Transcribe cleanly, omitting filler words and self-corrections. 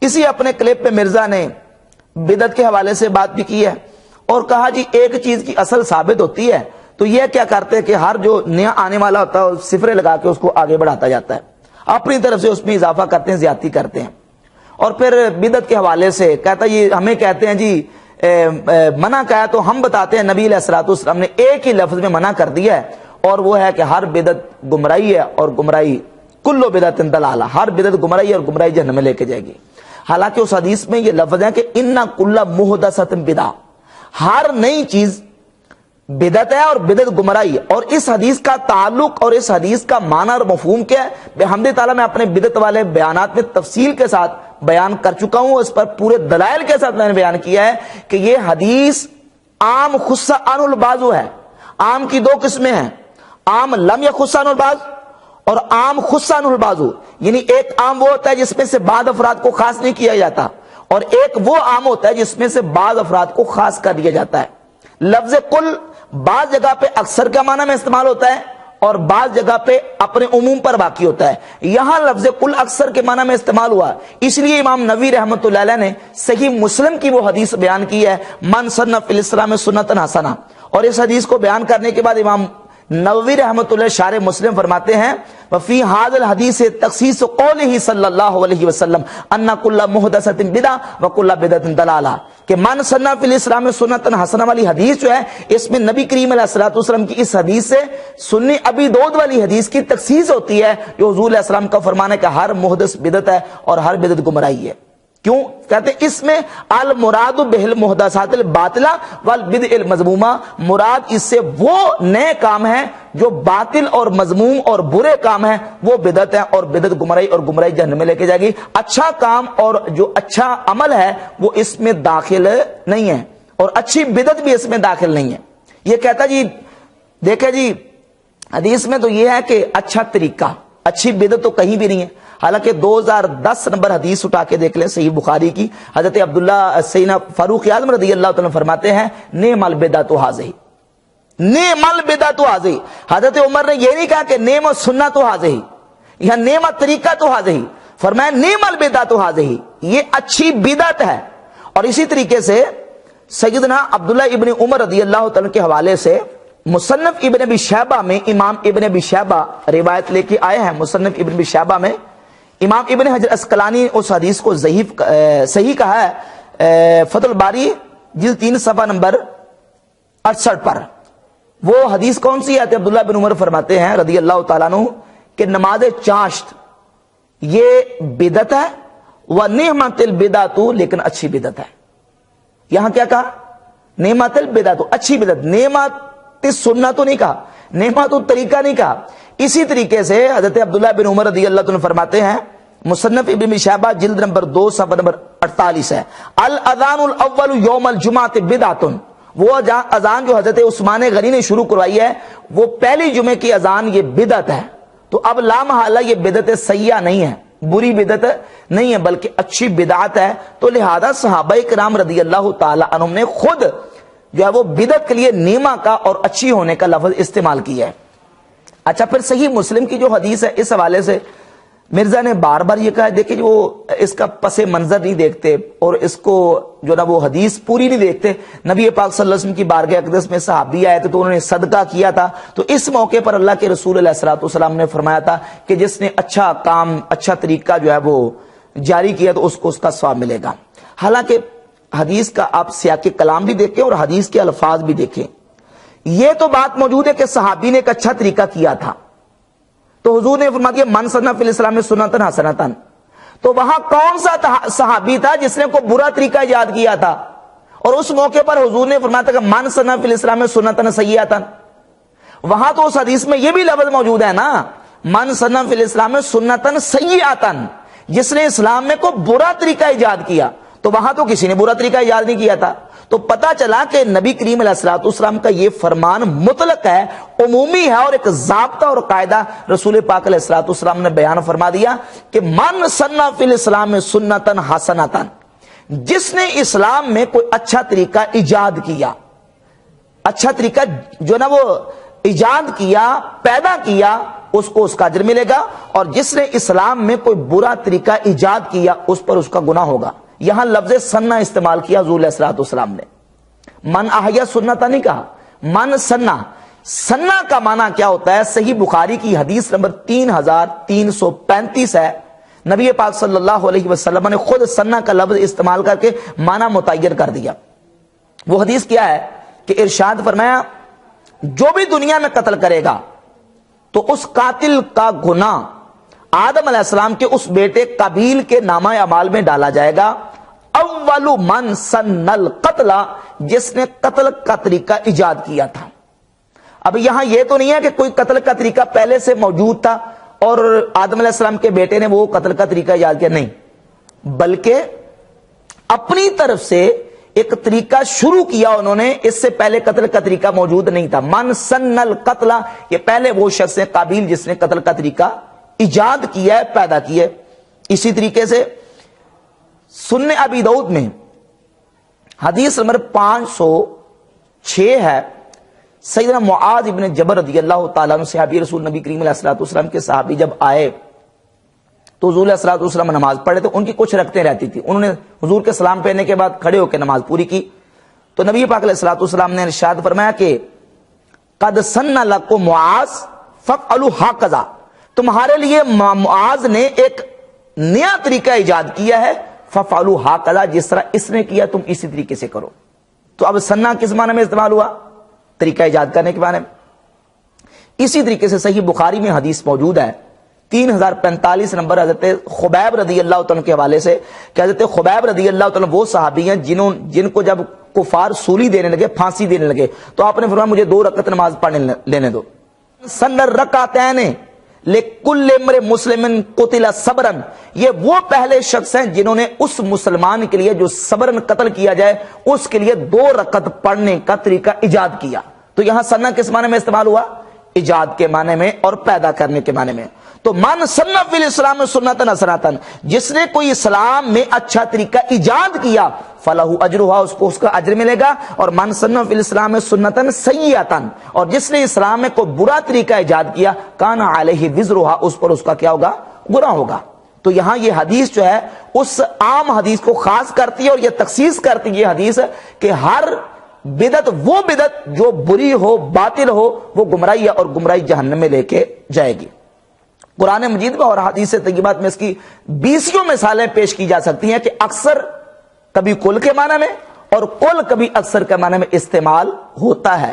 اسی اپنے کلپ پہ مرزا نے بدعت کے حوالے سے بات بھی کی ہے اور کہا جی ایک چیز کی اصل ثابت ہوتی ہے تو یہ کیا کرتے ہیں کہ ہر جو نیا آنے والا ہوتا ہے صفرے لگا کے اس کو آگے بڑھاتا جاتا ہے، اپنی طرف سے اس میں اضافہ کرتے ہیں، زیادتی کرتے ہیں۔ اور پھر بدعت کے حوالے سے کہتا ہے یہ ہمیں کہتے ہیں جی منع کیا تو ہم بتاتے ہیں نبی علیہ الصلوۃ والسلام نے ایک ہی لفظ میں منع کر دیا ہے اور وہ ہے کہ ہر بدعت گمراہی ہے اور گمراہی کل بدعت ضلالہ، ہر بدعت گمراہی ہے اور گمراہی جہنم میں لے کے جائے گی۔ حالانکہ اس حدیث میں یہ لفظ ہے کہ ان کل محدثۃ بدعہ، ہر نئی چیز بدعت ہے اور بدعت گمراہی ہے۔ اور اس حدیث کا تعلق اور اس حدیث کا معنی اور مفہوم کیا ہے بحمد تعالیٰ میں اپنے بدعت والے بیانات میں تفصیل کے ساتھ بیان کر چکا ہوں، اس پر پورے دلائل کے ساتھ میں نے بیان کیا ہے کہ یہ حدیث عام خص عن البعض ہے۔ عام کی دو قسمیں ہیں، عام لم یخص عن البعض اور عام خص عن البعض، یعنی ایک عام وہ ہوتا ہے جس میں سے بعض افراد کو خاص نہیں کیا جاتا اور ایک وہ عام ہوتا ہے جس میں سے بعض افراد کو خاص کر دیا جاتا ہے۔ لفظ کل بعض جگہ پہ اکثر کا معنی میں استعمال ہوتا ہے اور بعض جگہ پہ اپنے عموم پر باقی ہوتا ہے، یہاں لفظ کل اکثر کے معنی میں استعمال ہوا، اس لیے امام نووی رحمۃ اللہ علیہ نے صحیح مسلم کی وہ حدیث بیان کی ہے من سن فی الاسلام سنتا حسنہ، اور اس حدیث کو بیان کرنے کے بعد امام نووی رحمۃ اللہ شارح مسلم فرماتے ہیں وفی ھذا الحدیث تخصیص قولہ صلی اللہ علیہ وسلم ان کل محدثۃ بدعہ وکل بدعۃ ضلالہ، کہ من سن فی الاسلام سنتا حسنہ والی حدیث جو ہے اس میں نبی کریم علیہ الصلوۃ والسلام کی اس حدیث سے سنی ابی داؤد والی حدیث کی تخصیص ہوتی ہے جو حضور علیہ السلام کا فرمان ہے کہ ہر محدث بدعت ہے اور ہر بدعت گمراہی ہے۔ کیوں کہتے ہیں اس میں المراد بہل محدثات الباطلہ والبدع المذمومہ، مراد اس سے وہ نئے کام ہیں جو باطل اور مذموم اور برے کام ہیں وہ بدعت ہیں اور بدعت گمراہی اور گمراہی جہنم میں لے کے جائے گی، اچھا کام اور جو اچھا عمل ہے وہ اس میں داخل نہیں ہے اور اچھی بدعت بھی اس میں داخل نہیں ہے۔ یہ کہتا جی دیکھیں جی حدیث میں تو یہ ہے کہ اچھا طریقہ، اچھی بدعت تو کہیں بھی نہیں ہے، حالانکہ 2010 نمبر حدیث اٹھا کے دیکھ لیں صحیح بخاری کی، حضرت عبداللہ سیدنا فاروق اعظم رضی اللہ تعالیٰ فرماتے ہیں نعم البدعۃ ھذہ، نعم البدعۃ ھذہ۔ حضرت عمر نے یہ نہیں کہا کہ نعم السنۃ ھذہ یا نعم الطریقۃ ھذہ، فرمایا نعم البدعۃ ھذہ، یہ اچھی بدعت ہے۔ اور اسی طریقے سے سیدنا عبداللہ ابن عمر رضی اللہ تعالیٰ کے حوالے سے مصنف ابن ابی شیبہ میں امام ابن ابی شیبہ روایت لے کے آئے ہیں، مصنف ابن ابی شیبہ میں امام ابن حجر اسقلانی اس حدیث کو صحیح کہا ہے فتح الباری جلد 3 صفحہ نمبر 68 پر۔ وہ حدیث کون سی ہے؟ عبداللہ بن عمر فرماتے ہیں رضی اللہ تعالیٰ عنہ کہ نماز چاشت یہ بدعت ہے ونعمت البدعۃ، لیکن اچھی بدعت ہے۔ یہاں کیا کہا؟ نعمت البدعۃ، اچھی بدعت، نعمت السنہ تو نہیں کہا، نعمت الطریقہ نہیں کہا۔ اسی طریقے سے حضرت عبداللہ بن عمر رضی اللہ عنہ فرماتے ہیں مصنف ابن شعبہ جلد نمبر 2 صفحہ نمبر 48 ہے الاذان الاول یوم الجمعۃ بدعۃ، وہ اذان جو حضرت عثمان غنی نے شروع کروائی ہے وہ پہلی جمعے کی اذان یہ بدعت ہے۔ تو اب لا محالہ یہ بدعت سیئہ نہیں ہے، بری بدعت نہیں ہے بلکہ اچھی بدعت ہے۔ تو لہذا صحابہ کرام رضی اللہ تعالی عنہم نے خود جو ہے وہ بدعت کے لیے نیما کا اور اچھی ہونے کا لفظ استعمال کیا ہے۔ اچھا پھر صحیح مسلم کی جو حدیث ہے اس حوالے سے مرزا نے بار بار یہ کہا ہے، دیکھیں وہ اس کا پس منظر نہیں دیکھتے اور اس کو جو نا وہ حدیث پوری نہیں دیکھتے۔ نبی پاک صلی اللہ علیہ وسلم کی بارگاہ اقدس میں صحابی آئے تھے تو انہوں نے صدقہ کیا تھا، تو اس موقع پر اللہ کے رسول علیہ الصلوۃ والسلام نے فرمایا تھا کہ جس نے اچھا کام اچھا طریقہ جو ہے وہ جاری کیا تو اس کو اس کا ثواب ملے گا۔ حالانکہ حدیث کا آپ سیاق کلام بھی دیکھیں اور حدیث کے الفاظ بھی دیکھیں، یہ تو بات موجود ہے کہ صحابی نے ایک اچھا طریقہ کیا تھا، تو حضور نے فرما دیا من سنہ فی الاسلام سنتن حسنتن، تو وہاں کون سا صحابی تھا جس نے کوئی برا طریقہ ایجاد کیا تھا؟ اور اس موقع پر حضور نے فرمایا تھا کہ من سنہ فی الاسلام سنتن سیئۃ، وہاں تو اس حدیث میں یہ بھی لفظ موجود ہے نا من سنہ فی الاسلام سنتن سیئۃ، جس نے اسلام میں کوئی برا طریقہ ایجاد کیا، تو وہاں تو کسی نے برا طریقہ ایجاد نہیں کیا تھا۔ تو پتہ چلا کہ نبی کریم علیہ الصلوۃ والسلام کا یہ فرمان مطلق ہے، عمومی ہے، اور ایک ضابطہ اور قاعدہ رسول پاک علیہ الصلوۃ والسلام نے بیان فرما دیا کہ من سنہ فی الاسلام سنتن حسنتن، جس نے اسلام میں کوئی اچھا طریقہ ایجاد کیا، اچھا طریقہ جو نا وہ ایجاد کیا، پیدا کیا، اس کو اس کا اجر ملے گا، اور جس نے اسلام میں کوئی برا طریقہ ایجاد کیا اس پر اس کا گناہ ہوگا۔ یہاں لفظ سنہ استعمال کیا حضور علیہ الصلوۃ والسلام نے، من احیا سنتا نہیں کہا، من سنہ۔ سنہ کا معنی کیا ہوتا ہے؟ صحیح بخاری کی حدیث نمبر 3335 ہے، نبی پاک صلی اللہ علیہ وسلم نے خود سنہ کا لفظ استعمال کر کے معنی متعین کر دیا۔ وہ حدیث کیا ہے کہ ارشاد فرمایا جو بھی دنیا میں قتل کرے گا تو اس قاتل کا گناہ آدم علیہ السلام کے اس بیٹے قابیل کے نامہ اعمال میں ڈالا جائے گا، اول من سن القتل، جس نے قتل کا طریقہ ایجاد کیا تھا۔ اب یہاں یہ تو نہیں ہے کہ کوئی قتل کا طریقہ پہلے سے موجود تھا اور آدم علیہ السلام کے بیٹے نے وہ قتل کا طریقہ ایجاد کیا، نہیں، بلکہ اپنی طرف سے ایک طریقہ شروع کیا انہوں نے، اس سے پہلے قتل کا طریقہ موجود نہیں تھا۔ من سن القتل، یہ پہلے وہ شخص ہے قابیل جس نے قتل کا طریقہ ایجاد کیا ہے، پیدا کیا ہے۔ اسی طریقے سے سنن ابی داؤد میں حدیث نمبر 506 ہے، سیدنا معاذ ابن جبل رضی اللہ تعالیٰ عنہ صحابی رسول نبی کریم علیہ الصلوۃ والسلام کے صحابی جب آئے تو حضور علیہ الصلوۃ والسلام نماز پڑھے تو ان کی کچھ رکعتیں رہتی تھی، انہوں نے حضور کے سلام پھیرنے کے بعد کھڑے ہو کے نماز پوری کی، تو نبی پاک علیہ الصلوۃ والسلام نے ارشاد فرمایا کہ قد سن لکم معاذ فافعلوا ہکذا، تمہارے لیے معاذ نے ایک نیا طریقہ ایجاد کیا ہے، فافعلوا ہکذا، جس طرح اس نے کیا تم اسی طریقے سے کرو۔ تو اب سنہ کس معنی میں استعمال ہوا؟ طریقہ ایجاد کرنے کے معنی میں۔ اسی طریقے سے صحیح بخاری میں حدیث موجود ہے 3045 نمبر، حضرت خبیب رضی اللہ تعالیٰ کے حوالے سے کہ حضرت خبیب رضی اللہ تعالیٰ وہ صحابی ہیں جن کو جب کفار سولی دینے لگے، پھانسی دینے لگے، تو آپ نے فرمایا مجھے 2 رکعت نماز پڑھنے لینے دو۔ سن الرکعتین لکل امرئ مسلم قتل صبرا، یہ وہ پہلے شخص ہیں جنہوں نے اس مسلمان کے لیے جو صبرن قتل کیا جائے اس کے لیے 2 رکعت پڑھنے کا طریقہ ایجاد کیا۔ تو یہاں سنہ کس معنی میں استعمال ہوا؟ ایجاد کے معنی میں اور پیدا کرنے کے معنی میں۔ تو من سن فی الاسلام سنتا حسنۃ، جس نے کوئی اسلام میں اچھا طریقہ ایجاد کیا فلہ اجرھا، اس کو اس کا اجر ملے گا، اور من سن فی الاسلام سنتا سیئۃ، اور جس نے اسلام میں کوئی برا طریقہ ایجاد کیا کان علیہ وزرھا، اس پر اس کا کیا ہوگا؟ گناہ ہوگا۔ تو یہاں یہ حدیث جو ہے اس عام حدیث کو خاص کرتی ہے اور یہ تخصیص کرتی ہے یہ حدیث کہ ہر بدعت، وہ بدعت جو بری ہو، باطل ہو، وہ گمراہی ہے اور گمراہی جہنم میں لے کے جائے گی۔ قرآن مجید میں اور حدیث طیبات میں اس کی 20 مثالیں پیش کی جا سکتی ہیں کہ اکثر کبھی کل کے معنی میں اور کل کبھی اکثر کے معنی میں استعمال ہوتا ہے۔